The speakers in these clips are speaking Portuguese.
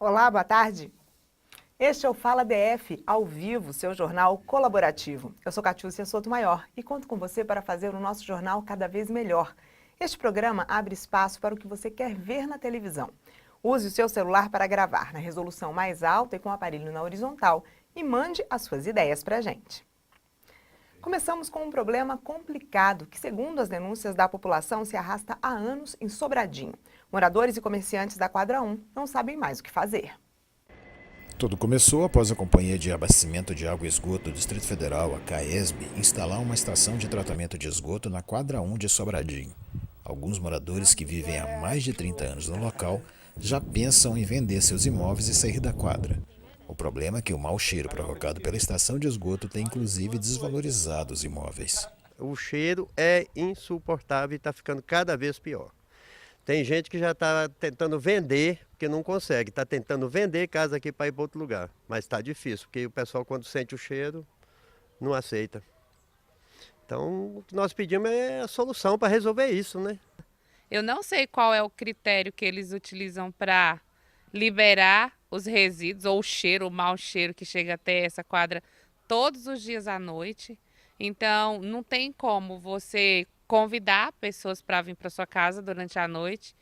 Olá, boa tarde. Este é o Fala DF, ao vivo, seu jornal colaborativo. Eu sou Catiúcia Sotomayor e conto com você para fazer o nosso jornal cada vez melhor. Este programa abre espaço para o que você quer ver na televisão. Use o seu celular para gravar na resolução mais alta e com o aparelho na horizontal e mande as suas ideias para a gente. Começamos com um problema complicado que, segundo as denúncias da população, se arrasta há anos em Sobradinho. Moradores e comerciantes da quadra 1 não sabem mais o que fazer. Tudo começou após a Companhia de Abastecimento de Água e Esgoto do Distrito Federal, a CAESB, instalar uma estação de tratamento de esgoto na quadra 1 de Sobradinho. Alguns moradores que vivem há mais de 30 anos no local já pensam em vender seus imóveis e sair da quadra. O problema é que o mau cheiro provocado pela estação de esgoto tem inclusive desvalorizado os imóveis. O cheiro é insuportável e está ficando cada vez pior. Tem gente que já está tentando vender, porque não consegue. Está tentando vender casa aqui para ir para outro lugar. Mas está difícil, porque o pessoal quando sente o cheiro, não aceita. Então, o que nós pedimos é a solução para resolver isso, né? Eu não sei qual é o critério que eles utilizam para liberar os resíduos ou o cheiro, o mau cheiro que chega até essa quadra todos os dias à noite. Então, não tem como você convidar pessoas para vir para sua casa durante a noite,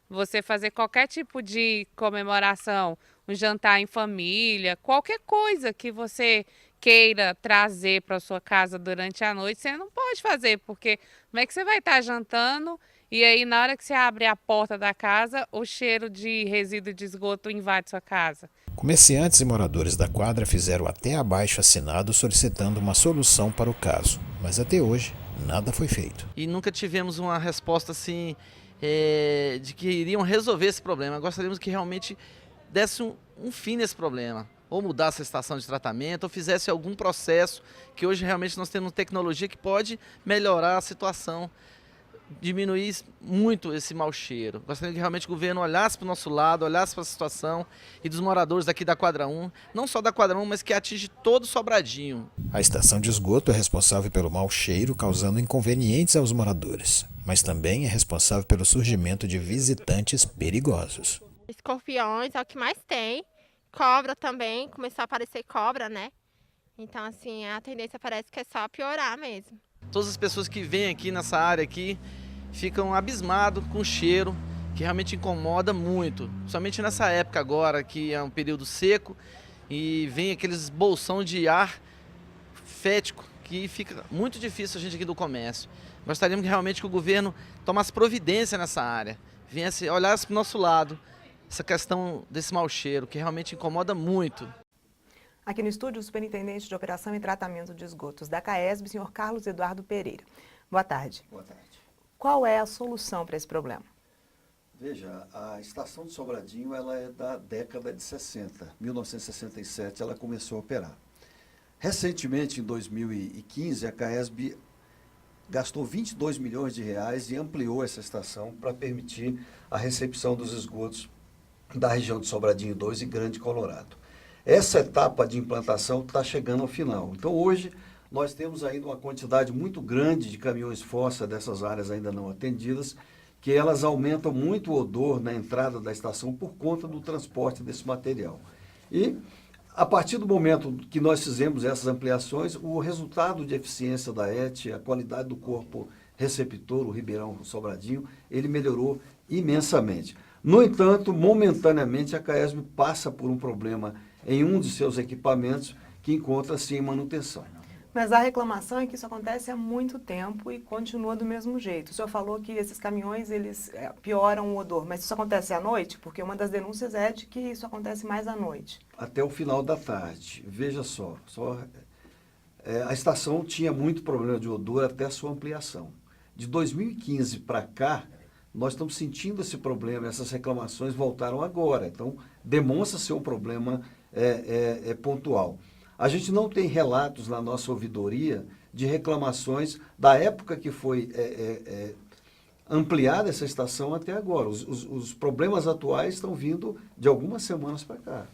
você fazer qualquer tipo de comemoração, um jantar em família, qualquer coisa que você queira trazer para sua casa durante a noite, você não pode fazer, porque como é que você vai estar jantando e aí na hora que você abre a porta da casa, o cheiro de resíduo de esgoto invade sua casa? Comerciantes e moradores da quadra fizeram até abaixo assinado solicitando uma solução para o caso, mas até hoje nada foi feito. E nunca tivemos uma resposta assim de que iriam resolver esse problema. Gostaríamos que realmente desse um fim nesse problema, ou mudasse a estação de tratamento, ou fizesse algum processo que hoje realmente nós temos tecnologia que pode melhorar a situação, diminuir muito esse mau cheiro. Gostaria que realmente o governo olhasse para o nosso lado, olhasse para a situação e dos moradores daqui da quadra 1, não só da quadra 1, mas que atinge todo o Sobradinho. A estação de esgoto é responsável pelo mau cheiro, causando inconvenientes aos moradores, mas também é responsável pelo surgimento de visitantes perigosos. Escorpiões é o que mais tem, cobra também, começou a aparecer cobra, né? Então assim, a tendência parece que é só piorar mesmo. Todas as pessoas que vêm aqui nessa área aqui ficam abismados com o cheiro, que realmente incomoda muito. Somente nessa época agora, que é um período seco, e vem aqueles bolsão de ar fético, que fica muito difícil a gente aqui do comércio. Gostaríamos que realmente que o governo tomasse providência nessa área, viesse, olhasse para o nosso lado, essa questão desse mau cheiro, que realmente incomoda muito. Aqui no estúdio, o superintendente de Operação e Tratamento de Esgotos da CAESB, senhor Carlos Eduardo Pereira. Boa tarde. Boa tarde. Qual é a solução para esse problema? Veja, a estação de Sobradinho ela é da década de 60. 1967 ela começou a operar. Recentemente, em 2015, a CAESB gastou 22 milhões de reais e ampliou essa estação para permitir a recepção dos esgotos da região de Sobradinho 2 e Grande Colorado. Essa etapa de implantação está chegando ao final. Então, hoje, nós temos ainda uma quantidade muito grande de caminhões-força dessas áreas ainda não atendidas, que elas aumentam muito o odor na entrada da estação por conta do transporte desse material. E, a partir do momento que nós fizemos essas ampliações, o resultado de eficiência da ET, a qualidade do corpo receptor, o Ribeirão Sobradinho, ele melhorou imensamente. No entanto, momentaneamente, a CAESB passa por um problema em um de seus equipamentos que encontra-se em manutenção. Mas a reclamação é que isso acontece há muito tempo e continua do mesmo jeito. O senhor falou que esses caminhões eles pioram o odor, mas isso acontece à noite? Porque uma das denúncias é de que isso acontece mais à noite. Até o final da tarde. Veja só a estação tinha muito problema de odor até a sua ampliação. De 2015 para cá, nós estamos sentindo esse problema, essas reclamações voltaram agora. Então, demonstra ser um problema pontual. A gente não tem relatos na nossa ouvidoria de reclamações da época que foi ampliada essa estação até agora. Os problemas atuais estão vindo de algumas semanas para cá.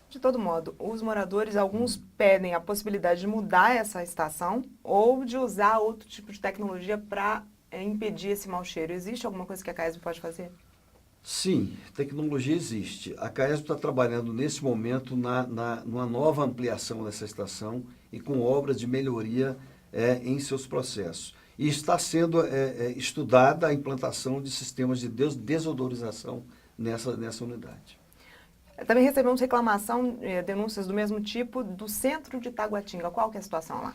De todo modo, os moradores, alguns pedem a possibilidade de mudar essa estação ou de usar outro tipo de tecnologia para impedir esse mau cheiro. Existe alguma coisa que a CAESB pode fazer? Sim, tecnologia existe. A CAESB está trabalhando nesse momento numa nova ampliação dessa estação e com obras de melhoria em seus processos. E está sendo estudada a implantação de sistemas de desodorização nessa unidade. Também recebemos reclamação, denúncias do mesmo tipo, do centro de Taguatinga. Qual que é a situação lá?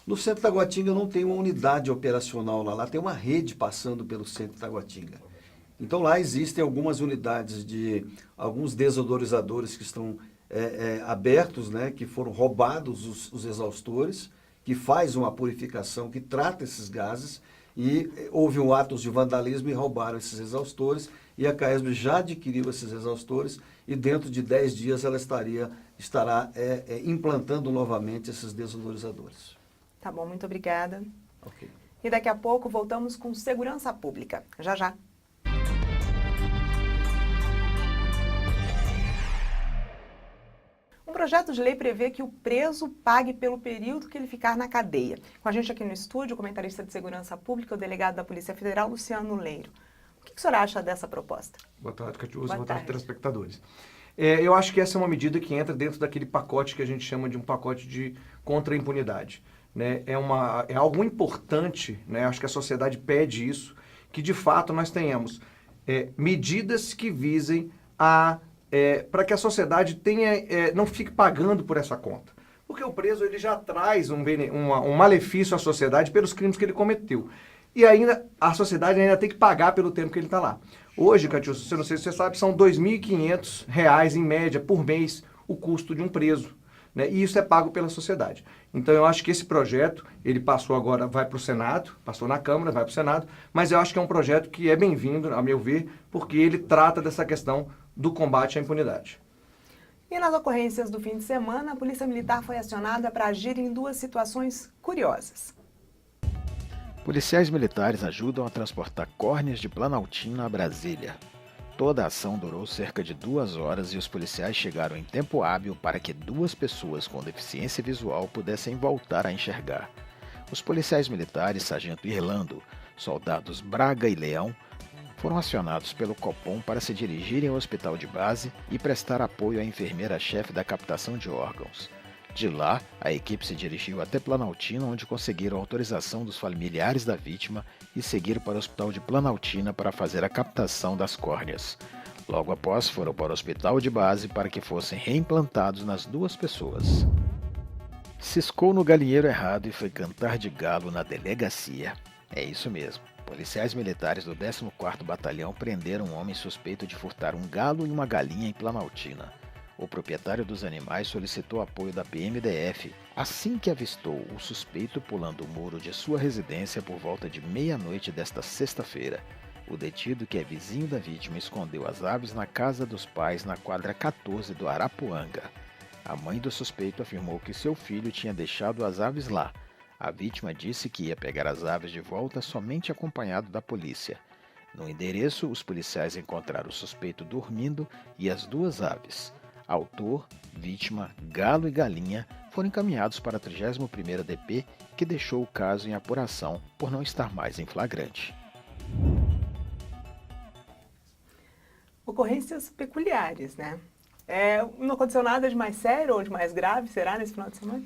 No centro de Taguatinga não tem uma unidade operacional lá tem uma rede passando pelo centro de Taguatinga. Então lá existem algumas unidades alguns desodorizadores que estão abertos, né, que foram roubados os exaustores, que faz uma purificação, que trata esses gases, e houve atos de vandalismo e roubaram esses exaustores, e a CAESB já adquiriu esses exaustores, e dentro de 10 dias ela estará implantando novamente esses desodorizadores. Tá bom, muito obrigada. Ok. E daqui a pouco voltamos com segurança pública. Já, já. Um projeto de lei prevê que o preso pague pelo período que ele ficar na cadeia. Com a gente aqui no estúdio, o comentarista de segurança pública, o delegado da Polícia Federal, Luciano Leiro. O que o senhor acha dessa proposta? Boa tarde, Catiúcia. Boa tarde, telespectadores. Eu acho que essa é uma medida que entra dentro daquele pacote que a gente chama de um pacote de contra a impunidade. Né? É algo importante, né? Acho que a sociedade pede isso, que de fato nós tenhamos medidas que visem para que a sociedade não fique pagando por essa conta. Porque o preso ele já traz um malefício à sociedade pelos crimes que ele cometeu. E ainda a sociedade ainda tem que pagar pelo tempo que ele está lá. Hoje, Catiúcia, não sei se você sabe, são R$ 2.500 em média por mês o custo de um preso. Né? E isso é pago pela sociedade. Então eu acho que esse projeto, ele passou agora, vai para o Senado, passou na Câmara, vai para o Senado, mas eu acho que é um projeto que é bem-vindo, a meu ver, porque ele trata dessa questão do combate à impunidade. E nas ocorrências do fim de semana, a Polícia Militar foi acionada para agir em duas situações curiosas. Policiais militares ajudam a transportar córneas de Planaltina a Brasília. Toda a ação durou cerca de 2 horas e os policiais chegaram em tempo hábil para que 2 pessoas com deficiência visual pudessem voltar a enxergar. Os policiais militares, Sargento Irlando, soldados Braga e Leão, foram acionados pelo Copom para se dirigirem ao hospital de base e prestar apoio à enfermeira-chefe da captação de órgãos. De lá, a equipe se dirigiu até Planaltina, onde conseguiram autorização dos familiares da vítima e seguiram para o hospital de Planaltina para fazer a captação das córneas. Logo após, foram para o hospital de base para que fossem reimplantados nas 2 pessoas. Ciscou no galinheiro errado e foi cantar de galo na delegacia. É isso mesmo. Policiais militares do 14º Batalhão prenderam um homem suspeito de furtar um galo e uma galinha em Planaltina. O proprietário dos animais solicitou apoio da PMDF assim que avistou o suspeito pulando o muro de sua residência por volta de meia-noite desta sexta-feira. O detido, que é vizinho da vítima, escondeu as aves na casa dos pais na quadra 14 do Arapuanga. A mãe do suspeito afirmou que seu filho tinha deixado as aves lá. A vítima disse que ia pegar as aves de volta somente acompanhado da polícia. No endereço, os policiais encontraram o suspeito dormindo e as 2 aves. Autor, vítima, galo e galinha foram encaminhados para a 31ª DP, que deixou o caso em apuração por não estar mais em flagrante. Ocorrências peculiares, né? Não aconteceu nada de mais sério ou de mais grave, será, nesse final de semana?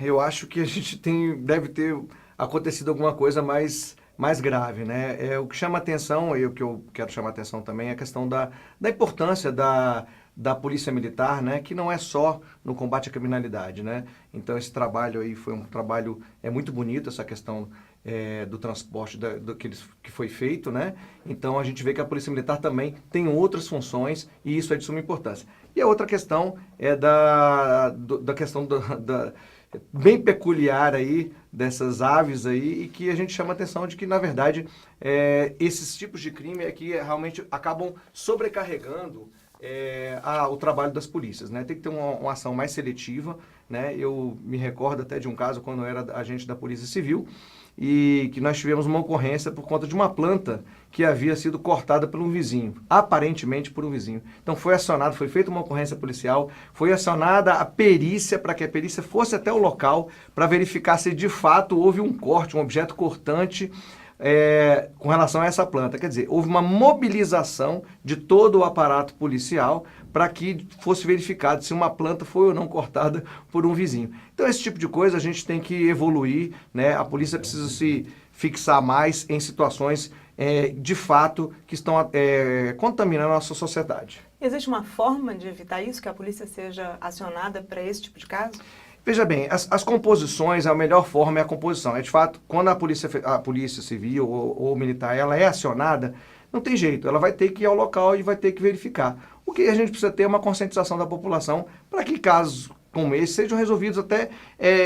Eu acho que a gente deve ter acontecido alguma coisa mais grave, né? O que chama atenção, e o que eu quero chamar atenção também, é a questão da importância da Polícia Militar, né, que não é só no combate à criminalidade, né? Então esse trabalho aí foi um trabalho muito bonito, essa questão do transporte que foi feito, né? Então a gente vê que a Polícia Militar também tem outras funções e isso é de suma importância. E a outra questão é da questão bem peculiar aí dessas aves aí e que a gente chama a atenção de que, na verdade, esses tipos de crime é que realmente acabam sobrecarregando o trabalho das polícias, né? Tem que ter uma ação mais seletiva, né? Eu me recordo até de um caso quando eu era agente da Polícia Civil e que nós tivemos uma ocorrência por conta de uma planta que havia sido cortada por um vizinho, aparentemente por um vizinho. Então foi feita uma ocorrência policial, foi acionada a perícia para que a perícia fosse até o local para verificar se de fato houve um corte, um objeto cortante com relação a essa planta. Quer dizer, houve uma mobilização de todo o aparato policial para que fosse verificado se uma planta foi ou não cortada por um vizinho. Então, esse tipo de coisa a gente tem que evoluir, né? A polícia precisa se fixar mais em situações de fato que estão contaminando a nossa sociedade. Existe uma forma de evitar isso, que a polícia seja acionada para esse tipo de caso? Veja bem, as composições, a melhor forma é a composição. De fato, quando a polícia civil ou militar ela é acionada, não tem jeito, ela vai ter que ir ao local e vai ter que verificar. O que a gente precisa ter é uma conscientização da população para que casos como esse sejam resolvidos até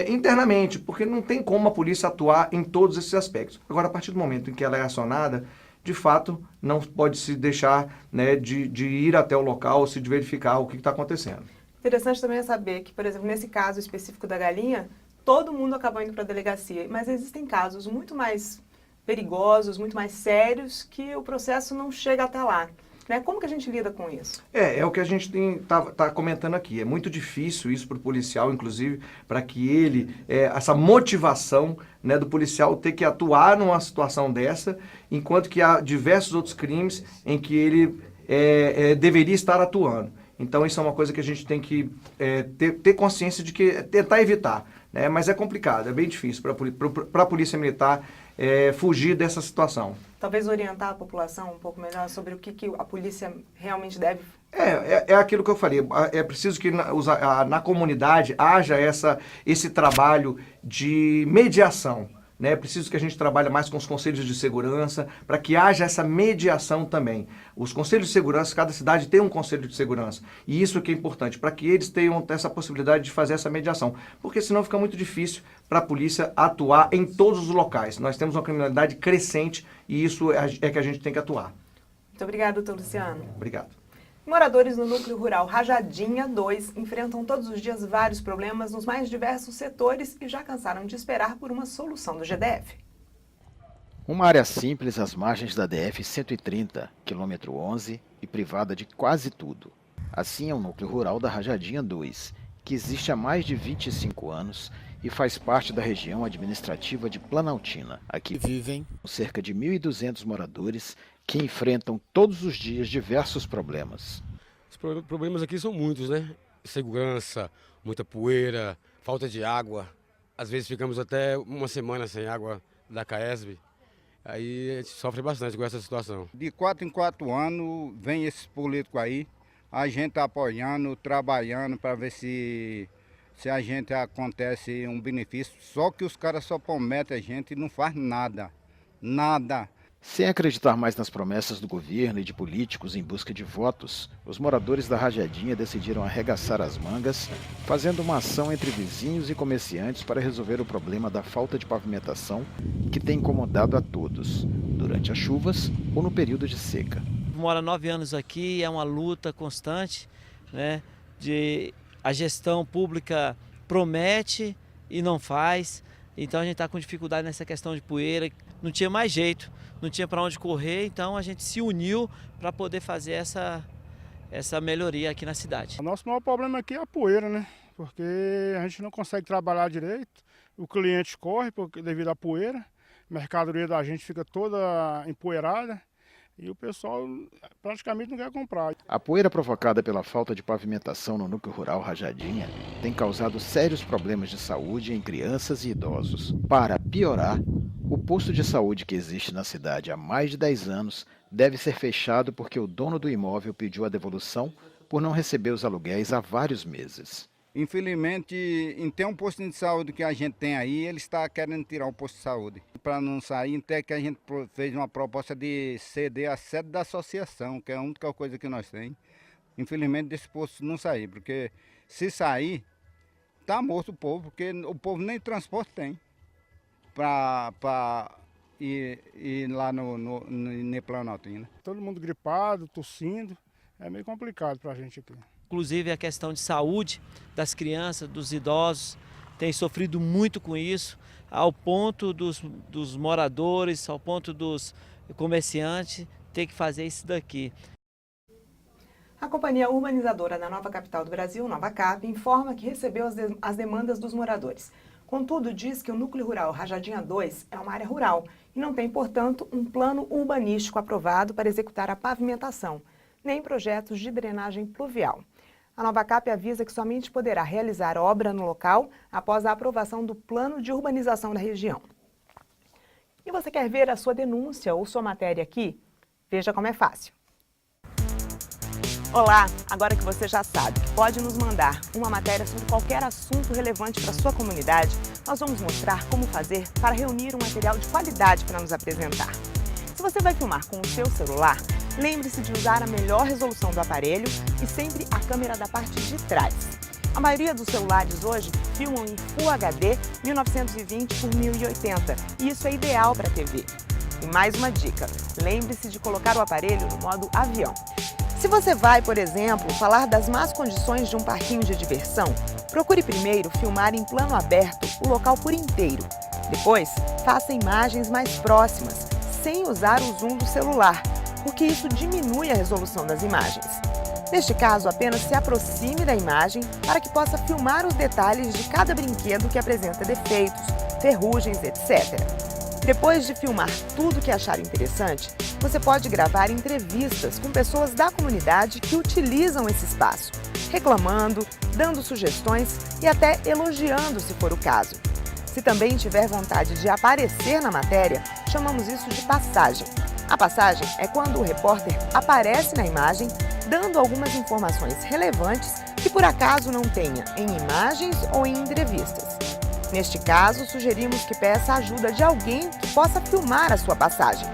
internamente, porque não tem como a polícia atuar em todos esses aspectos. Agora, a partir do momento em que ela é acionada, de fato, não pode se deixar, né, de ir até o local, se de verificar o que está acontecendo. Interessante também é saber que, por exemplo, nesse caso específico da galinha, todo mundo acabou indo para a delegacia, mas existem casos muito mais perigosos, muito mais sérios, que o processo não chega até lá. Né? Como que a gente lida com isso? É o que a gente tá comentando aqui. É muito difícil isso para o policial, inclusive, para que ele, essa motivação, né, do policial ter que atuar numa situação dessa, enquanto que há diversos outros crimes em que ele deveria estar atuando. Então, isso é uma coisa que a gente tem que ter consciência de que tentar evitar, né? Mas é complicado, é bem difícil para a Polícia Militar fugir dessa situação. Talvez orientar a população um pouco melhor sobre o que a polícia realmente deve... É aquilo que eu falei, é preciso que na comunidade haja esse trabalho de mediação. É preciso que a gente trabalhe mais com os conselhos de segurança, para que haja essa mediação também. Os conselhos de segurança, cada cidade tem um conselho de segurança. E isso que é importante, para que eles tenham essa possibilidade de fazer essa mediação. Porque senão fica muito difícil para a polícia atuar em todos os locais. Nós temos uma criminalidade crescente e isso é que a gente tem que atuar. Muito obrigada, doutor Luciano. Obrigado. Moradores no núcleo rural Rajadinha 2 enfrentam todos os dias vários problemas nos mais diversos setores e já cansaram de esperar por uma solução do GDF. Uma área simples às margens da DF-130, quilômetro 11, e privada de quase tudo. Assim é o núcleo rural da Rajadinha 2, que existe há mais de 25 anos e faz parte da região administrativa de Planaltina. Aqui vivem cerca de 1.200 moradores que enfrentam todos os dias diversos problemas. Os problemas aqui são muitos, né? Segurança, muita poeira, falta de água. Às vezes ficamos até uma semana sem água da CAESB. Aí a gente sofre bastante com essa situação. De 4 em 4 anos vem esses políticos aí, a gente está apoiando, trabalhando para ver se a gente acontece um benefício. Só que os caras só prometem a gente e não faz nada, nada. Sem acreditar mais nas promessas do governo e de políticos em busca de votos, os moradores da Rajadinha decidiram arregaçar as mangas, fazendo uma ação entre vizinhos e comerciantes para resolver o problema da falta de pavimentação que tem incomodado a todos, durante as chuvas ou no período de seca. Mora 9 anos aqui, é uma luta constante, né? A gestão pública promete e não faz, então a gente está com dificuldade nessa questão de poeira, não tinha mais jeito. Não tinha para onde correr, então a gente se uniu para poder fazer essa melhoria aqui na cidade. O nosso maior problema aqui é a poeira, né? Porque a gente não consegue trabalhar direito, o cliente corre devido à poeira, a mercadoria da gente fica toda empoeirada e o pessoal praticamente não quer comprar. A poeira provocada pela falta de pavimentação no núcleo rural Rajadinha tem causado sérios problemas de saúde em crianças e idosos. Para piorar, o posto de saúde que existe na cidade há mais de 10 anos deve ser fechado porque o dono do imóvel pediu a devolução por não receber os aluguéis há vários meses. Infelizmente, em ter um posto de saúde que a gente tem aí, ele está querendo tirar o posto de saúde. Para não sair, até que a gente fez uma proposta de ceder a sede da associação, que é a única coisa que nós temos. Infelizmente, desse posto não sair, porque se sair, está morto o povo, porque o povo nem transporte tem para ir lá no Planaltina. Todo mundo gripado, tossindo, é meio complicado para a gente aqui. Inclusive a questão de saúde das crianças, dos idosos, tem sofrido muito com isso, ao ponto dos moradores, ao ponto dos comerciantes ter que fazer isso daqui. A companhia urbanizadora da nova capital do Brasil, Nova Cap, informa que recebeu as demandas dos moradores. Contudo, diz que o núcleo rural Rajadinha 2 é uma área rural e não tem, portanto, um plano urbanístico aprovado para executar a pavimentação, nem projetos de drenagem pluvial. A Nova Cap avisa que somente poderá realizar obra no local após a aprovação do plano de urbanização da região. E você quer ver a sua denúncia ou sua matéria aqui? Veja como é fácil. Olá, agora que você já sabe que pode nos mandar uma matéria sobre qualquer assunto relevante para a sua comunidade, nós vamos mostrar como fazer para reunir um material de qualidade para nos apresentar. Se você vai filmar com o seu celular, lembre-se de usar a melhor resolução do aparelho e sempre a câmera da parte de trás. A maioria dos celulares hoje filmam em Full HD 1920 por 1080 e isso é ideal para a TV. E mais uma dica, lembre-se de colocar o aparelho no modo avião. Se você vai, por exemplo, falar das más condições de um parquinho de diversão, procure primeiro filmar em plano aberto o local por inteiro. Depois, faça imagens mais próximas, sem usar o zoom do celular, porque isso diminui a resolução das imagens. Neste caso, apenas se aproxime da imagem para que possa filmar os detalhes de cada brinquedo que apresenta defeitos, ferrugens, etc. Depois de filmar tudo que achar interessante, você pode gravar entrevistas com pessoas da comunidade que utilizam esse espaço, reclamando, dando sugestões e até elogiando se for o caso. Se também tiver vontade de aparecer na matéria, chamamos isso de passagem. A passagem é quando o repórter aparece na imagem, dando algumas informações relevantes que por acaso não tenha em imagens ou em entrevistas. Neste caso, sugerimos que peça a ajuda de alguém que possa filmar a sua passagem.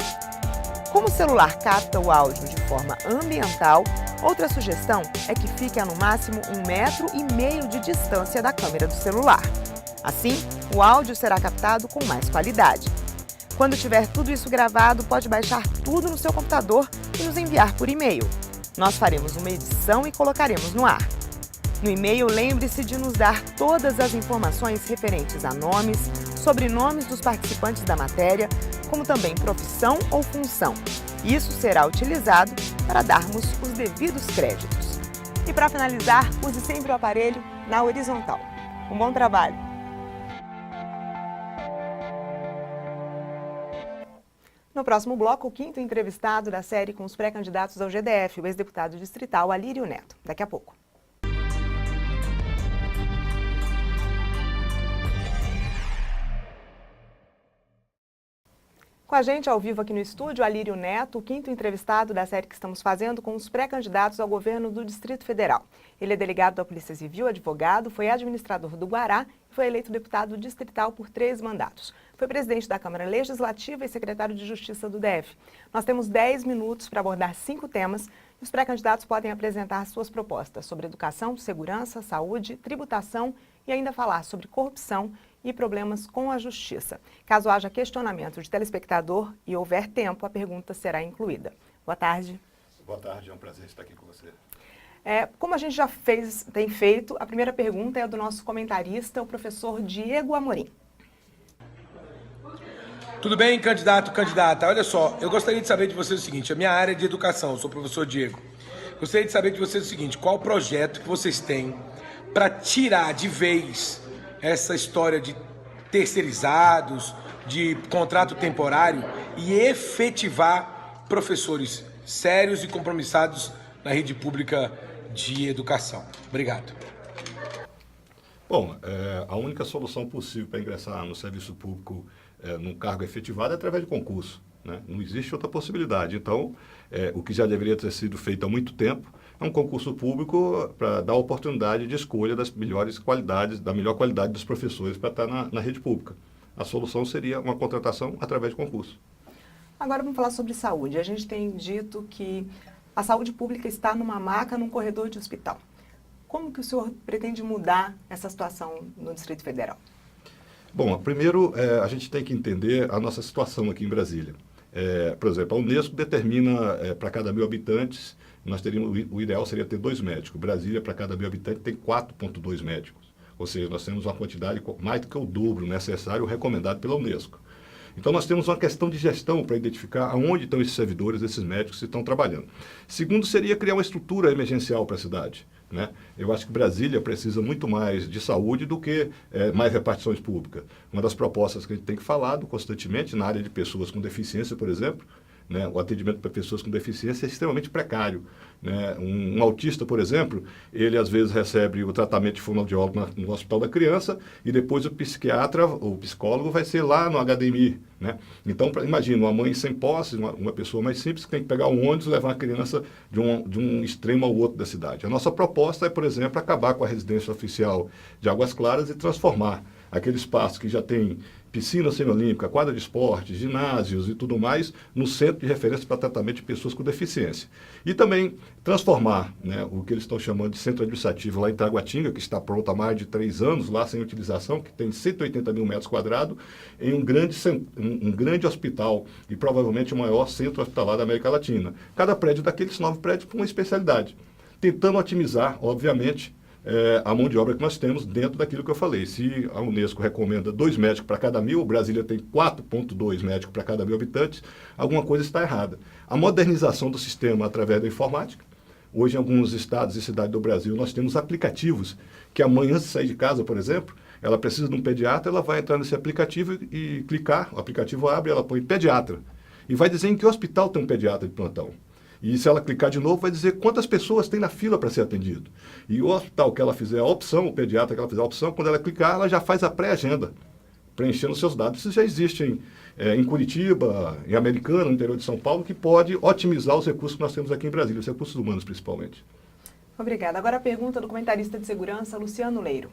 Como o celular capta o áudio de forma ambiental, outra sugestão é que fique a no máximo 1,5 metros de distância da câmera do celular. Assim, o áudio será captado com mais qualidade. Quando tiver tudo isso gravado, pode baixar tudo no seu computador e nos enviar por e-mail. Nós faremos uma edição e colocaremos no ar. No e-mail, lembre-se de nos dar todas as informações referentes a nomes, sobrenomes dos participantes da matéria, como também profissão ou função. Isso será utilizado para darmos os devidos créditos. E para finalizar, use sempre o aparelho na horizontal. Um bom trabalho! No próximo bloco, o 5º entrevistado da série com os pré-candidatos ao GDF, o ex-deputado distrital Alírio Neto. Daqui a pouco. Com a gente ao vivo aqui no estúdio, Alírio Neto, o 5º entrevistado da série que estamos fazendo com os pré-candidatos ao governo do Distrito Federal. Ele é delegado da Polícia Civil, advogado, foi administrador do Guará e foi eleito deputado distrital por 3 mandatos. Foi presidente da Câmara Legislativa e secretário de Justiça do DF. Nós temos 10 minutos para abordar 5 temas e os pré-candidatos podem apresentar suas propostas sobre educação, segurança, saúde, tributação e ainda falar sobre corrupção e problemas com a justiça. Caso haja questionamento de telespectador e houver tempo, a pergunta será incluída. Boa tarde. Boa tarde, é um prazer estar aqui com você. Como a gente já tem feito, a primeira pergunta é do nosso comentarista, o professor Diego Amorim. Tudo bem, candidato, candidata? Olha só, eu gostaria de saber de vocês o seguinte, a minha área é de educação, eu sou o professor Diego. Gostaria de saber de vocês o seguinte, qual o projeto que vocês têm para tirar de vez essa história de terceirizados, de contrato temporário e efetivar professores sérios e compromissados na rede pública de educação. Obrigado. Bom, a única solução possível para ingressar no serviço público num cargo efetivado é através de concurso, né? Não existe outra possibilidade. Então, o que já deveria ter sido feito há muito tempo é um concurso público para dar oportunidade de escolha das melhores qualidades, da melhor qualidade dos professores para estar na rede pública. A solução seria uma contratação através de concurso. Agora vamos falar sobre saúde. A gente tem dito que a saúde pública está numa maca, num corredor de hospital. Como que o senhor pretende mudar essa situação no Distrito Federal? Bom, primeiro a gente tem que entender a nossa situação aqui em Brasília. Por exemplo, a Unesco determina para cada 1.000 habitantes, nós teríamos, o ideal seria ter 2 médicos. Brasília, para cada 1.000 habitantes, tem 4,2 médicos. Ou seja, nós temos uma quantidade mais do que o dobro necessário recomendado pela Unesco. Então, nós temos uma questão de gestão para identificar aonde estão esses servidores, esses médicos que estão trabalhando. Segundo, seria criar uma estrutura emergencial para a cidade. né? Eu acho que Brasília precisa muito mais de saúde do que mais repartições públicas. Uma das propostas que a gente tem falado constantemente na área de pessoas com deficiência, por exemplo, né, o atendimento para pessoas com deficiência é extremamente precário, né? Um autista, por exemplo, ele às vezes recebe o tratamento de fonoaudiólogo no Hospital da Criança e depois o psiquiatra, o psicólogo vai ser lá no HDMI, né? Então, imagina, uma mãe sem posse, uma pessoa mais simples, que tem que pegar um ônibus e levar a criança de um extremo ao outro da cidade. A nossa proposta é, por exemplo, acabar com a residência oficial de Águas Claras e transformar aquele espaço que já tem piscina semiolímpica, quadra de esporte, ginásios e tudo mais, no centro de referência para tratamento de pessoas com deficiência. E também transformar, né, o que eles estão chamando de centro administrativo lá em Taguatinga, que está pronto há mais de 3 anos, lá sem utilização, que tem 180 mil metros quadrados, em um grande hospital e provavelmente o maior centro hospitalar da América Latina. Cada prédio daqueles 9 prédios com uma especialidade, tentando otimizar, obviamente, a mão de obra que nós temos dentro daquilo que eu falei. Se a Unesco recomenda 2 médicos para cada 1.000, Brasília tem 4,2 médicos para cada 1.000 habitantes, alguma coisa está errada. A modernização do sistema através da informática. Hoje, em alguns estados e cidades do Brasil, nós temos aplicativos que a mãe, antes de sair de casa, por exemplo, ela precisa de um pediatra, ela vai entrar nesse aplicativo e clicar, o aplicativo abre, ela põe pediatra. E vai dizer em que hospital tem um pediatra de plantão. E se ela clicar de novo, vai dizer quantas pessoas tem na fila para ser atendido. E o hospital que ela fizer a opção, o pediatra que ela fizer a opção, quando ela clicar, ela já faz a pré-agenda, preenchendo seus dados. Isso já existe em Curitiba, em Americana, no interior de São Paulo, que pode otimizar os recursos que nós temos aqui em Brasília, os recursos humanos principalmente. Obrigada. Agora a pergunta do comentarista de segurança, Luciano Leiro.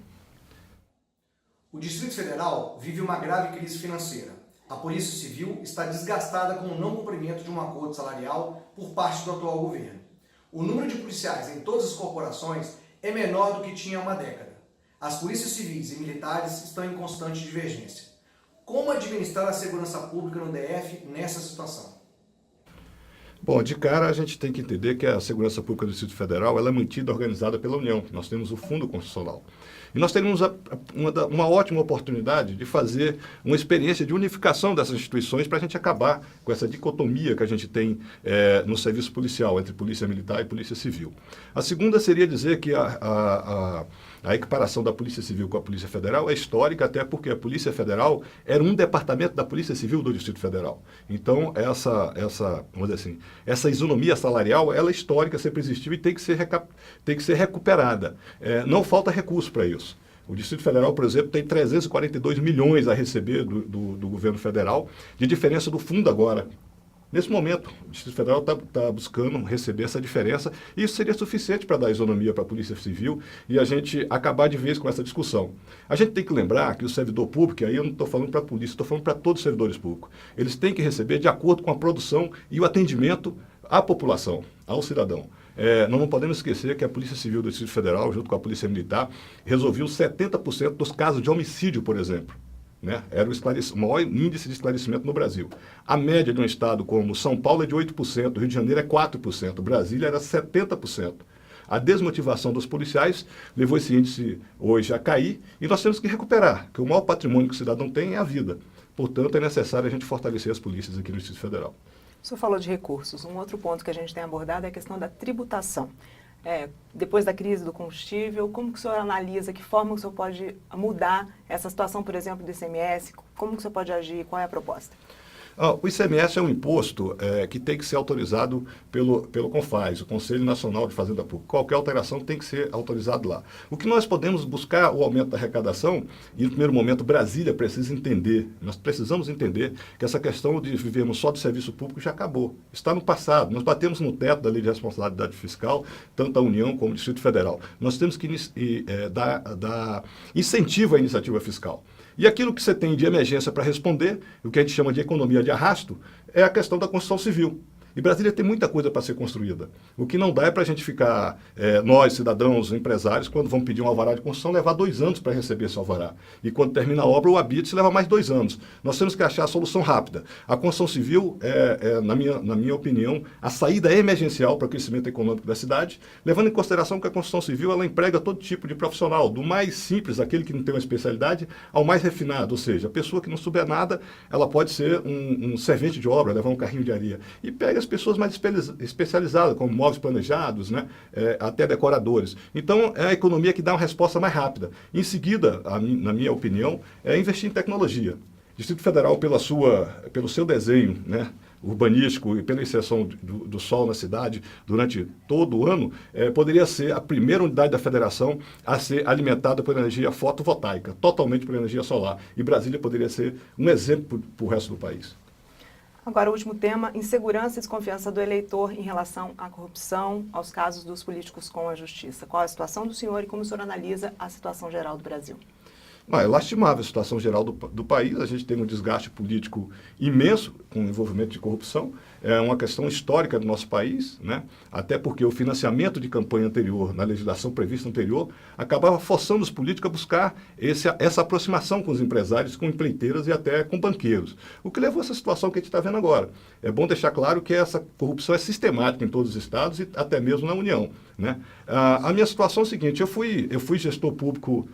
O Distrito Federal vive uma grave crise financeira. A Polícia Civil está desgastada com o não cumprimento de um acordo salarial por parte do atual governo. O número de policiais em todas as corporações é menor do que tinha há uma década. As polícias civis e militares estão em constante divergência. Como administrar a segurança pública no DF nessa situação? Bom, de cara a gente tem que entender que a segurança pública do Distrito Federal ela é mantida organizada pela União. Nós temos o Fundo Constitucional. E nós teremos uma ótima oportunidade de fazer uma experiência de unificação dessas instituições para a gente acabar com essa dicotomia que a gente tem no serviço policial, entre polícia militar e polícia civil. A segunda seria dizer que a equiparação da Polícia Civil com a Polícia Federal é histórica, até porque a Polícia Federal era um departamento da Polícia Civil do Distrito Federal. Então, vamos dizer assim, essa isonomia salarial, ela é histórica, sempre existiu e tem que ser recuperada. Não falta recurso para isso. O Distrito Federal, por exemplo, tem 342 milhões a receber do governo federal, de diferença do fundo agora. Nesse momento, o Distrito Federal está buscando receber essa diferença e isso seria suficiente para dar isonomia para a Polícia Civil e a gente acabar de vez com essa discussão. A gente tem que lembrar que o servidor público, e aí eu não estou falando para a polícia, estou falando para todos os servidores públicos, eles têm que receber de acordo com a produção e o atendimento à população, ao cidadão. Nós não podemos esquecer que a Polícia Civil do Distrito Federal, junto com a Polícia Militar, resolveu 70% dos casos de homicídio, por exemplo. Né? Era o maior índice de esclarecimento no Brasil. A média de um estado como São Paulo é de 8%, Rio de Janeiro é 4%, Brasília era 70%. A desmotivação dos policiais levou esse índice hoje a cair e nós temos que recuperar, porque o maior patrimônio que o cidadão tem é a vida. Portanto, é necessário a gente fortalecer as polícias aqui no Distrito Federal. O senhor falou de recursos. Um outro ponto que a gente tem abordado é a questão da tributação. Depois da crise do combustível, como que o senhor analisa, que forma o senhor pode mudar essa situação, por exemplo, do ICMS? Como que o senhor pode agir? Qual é a proposta? O ICMS é um imposto que tem que ser autorizado pelo CONFAZ, o Conselho Nacional de Fazenda Pública. Qualquer alteração tem que ser autorizado lá. O que nós podemos buscar o aumento da arrecadação, e no primeiro momento Brasília precisa entender, nós precisamos entender que essa questão de vivermos só do serviço público já acabou. Está no passado. Nós batemos no teto da Lei de Responsabilidade Fiscal, tanto a União como o Distrito Federal. Nós temos que dar incentivo à iniciativa fiscal. E aquilo que você tem de emergência para responder, o que a gente chama de economia de arrasto, é a questão da construção civil. E Brasília tem muita coisa para ser construída. O que não dá é para a gente ficar, nós, cidadãos, empresários, quando vão pedir um alvará de construção, levar 2 anos para receber esse alvará. E quando termina a obra, o habite leva mais 2 anos. Nós temos que achar a solução rápida. A construção civil na minha opinião, a saída emergencial para o crescimento econômico da cidade, levando em consideração que a construção civil ela emprega todo tipo de profissional, do mais simples, aquele que não tem uma especialidade, ao mais refinado. Ou seja, a pessoa que não souber nada, ela pode ser um servente de obra, levar um carrinho de areia. E pega as pessoas mais especializadas, como móveis planejados, né? Até decoradores. Então, é a economia que dá uma resposta mais rápida. Em seguida, na minha opinião, é investir em tecnologia. O Distrito Federal, pelo seu desenho, né, urbanístico e pela inserção do sol na cidade durante todo o ano, poderia ser a primeira unidade da federação a ser alimentada por energia fotovoltaica, totalmente por energia solar. E Brasília poderia ser um exemplo para o resto do país. Agora, o último tema, insegurança e desconfiança do eleitor em relação à corrupção, aos casos dos políticos com a justiça. Qual a situação do senhor e como o senhor analisa a situação geral do Brasil? É lastimável a situação geral do país, a gente tem um desgaste político imenso com o envolvimento de corrupção, é uma questão histórica do nosso país, né? Até porque o financiamento de campanha anterior, na legislação prevista anterior, acabava forçando os políticos a buscar essa aproximação com os empresários, com empreiteiras e até com banqueiros, o que levou a essa situação que a gente está vendo agora. É bom deixar claro que essa corrupção é sistemática em todos os estados e até mesmo na União, né? A minha situação é a seguinte, eu fui gestor público,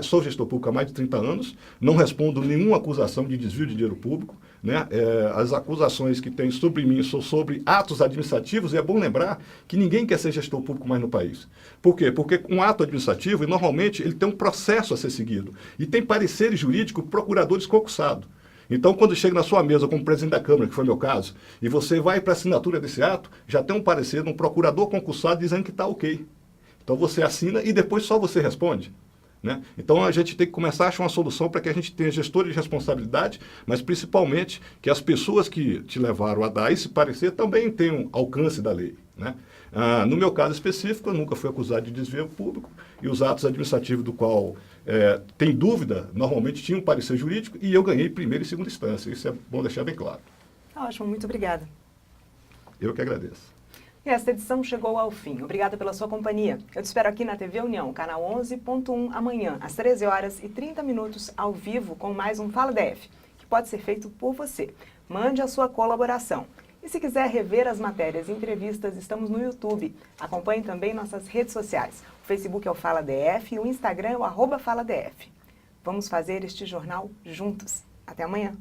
sou gestor público há mais de 30 anos, não respondo nenhuma acusação de desvio de dinheiro público, né? As acusações que tem sobre mim são sobre atos administrativos, e é bom lembrar que ninguém quer ser gestor público mais no país. Por quê? Porque um ato administrativo, normalmente, ele tem um processo a ser seguido, e tem pareceres jurídicos procuradores concursados. Então, quando chega na sua mesa como presidente da Câmara, que foi meu caso, e você vai para a assinatura desse ato, já tem um parecer de um procurador concursado dizendo que está ok. Então, você assina e depois só você responde. Né? Então a gente tem que começar a achar uma solução para que a gente tenha gestores de responsabilidade, mas principalmente que as pessoas que te levaram a dar esse parecer também tenham alcance da lei. Né? No meu caso específico, eu nunca fui acusado de desvio público e os atos administrativos do qual tem dúvida, normalmente tinham um parecer jurídico e eu ganhei primeira e segunda instância. Isso é bom deixar bem claro. Ótimo, muito obrigada. Eu que agradeço. E esta edição chegou ao fim. Obrigada pela sua companhia. Eu te espero aqui na TV União, canal 11.1, amanhã, às 13h30, ao vivo, com mais um Fala DF, que pode ser feito por você. Mande a sua colaboração. E se quiser rever as matérias e entrevistas, estamos no YouTube. Acompanhe também nossas redes sociais. O Facebook é o Fala DF e o Instagram é o @FalaDF. Vamos fazer este jornal juntos. Até amanhã.